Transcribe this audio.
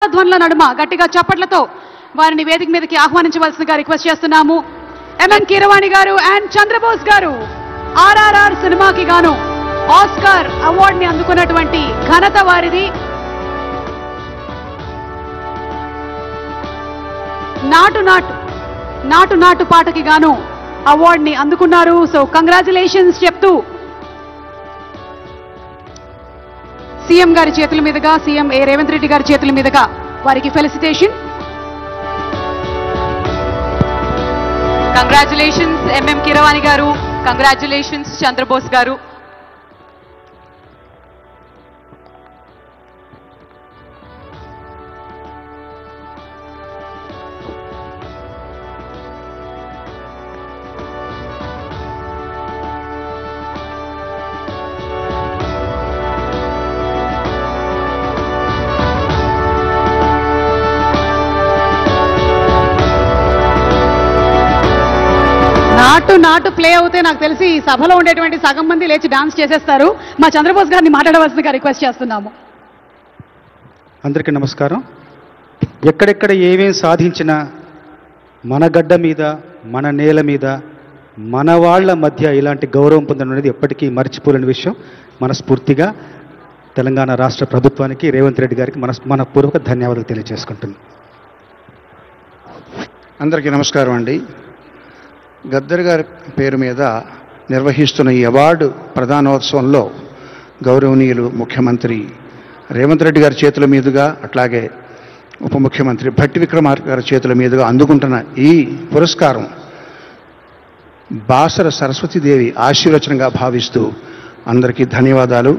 ధ్వనుల నడుమ గట్టిగా చప్పట్లతో వారిని వేదిక మీదకి ఆహ్వానించవలసిందిగా రిక్వెస్ట్ చేస్తున్నాము. ఎంఎం కీరవాణి గారు అండ్ చంద్రబోస్ గారు ఆర్ఆర్ఆర్ సినిమాకి గాను ఆస్కార్ అవార్డుని అందుకున్నటువంటి ఘనత వారిది. నాటు నాటు నాటు నాటు పాటకి గాను అవార్డుని అందుకున్నారు. సో కంగ్రాచులేషన్స్ చెప్తూ సీఎం గారి చేతుల మీదుగా, సీఎం రేవంత్ రెడ్డి గారి చేతుల మీదుగా వారికి ఫెలిసిటేషన్. కంగ్రాచులేషన్స్ ఎంఎం కీరవాణి గారు, కంగ్రాచులేషన్స్ చంద్రబోస్ గారు. నాటు నాటు ప్లే అవుతే నాకు తెలిసి ఈ సభలో ఉండేటువంటి సగం మంది లేచి డాన్స్ చేసేస్తారు. మా చంద్రబోస్ గారిని మాట్లాడవలసిందిగా రిక్వెస్ట్ చేస్తున్నాము. అందరికీ నమస్కారం. ఎక్కడెక్కడ ఏమేం సాధించినా మన గడ్డ మీద, మన నేల మీద, మన వాళ్ళ మధ్య ఇలాంటి గౌరవం పొందడం అనేది ఎప్పటికీ మర్చిపోలేని విషయం. మనస్ఫూర్తిగా తెలంగాణ రాష్ట్ర ప్రభుత్వానికి, రేవంత్ రెడ్డి గారికి మనపూర్వక ధన్యవాదాలు తెలియజేసుకుంటున్నాను. అందరికీ నమస్కారం అండి. గద్దర్ గారి పేరు మీద నిర్వహిస్తున్న ఈ అవార్డు ప్రధానోత్సవంలో గౌరవనీయులు ముఖ్యమంత్రి రేవంత్ రెడ్డి గారి చేతుల మీదుగా, అట్లాగే ఉప ముఖ్యమంత్రి భట్టి విక్రమార్క గారి చేతుల మీదుగా అందుకుంటున్న ఈ పురస్కారం బాసర సరస్వతీదేవి ఆశీర్వచనంగా భావిస్తూ అందరికీ ధన్యవాదాలు.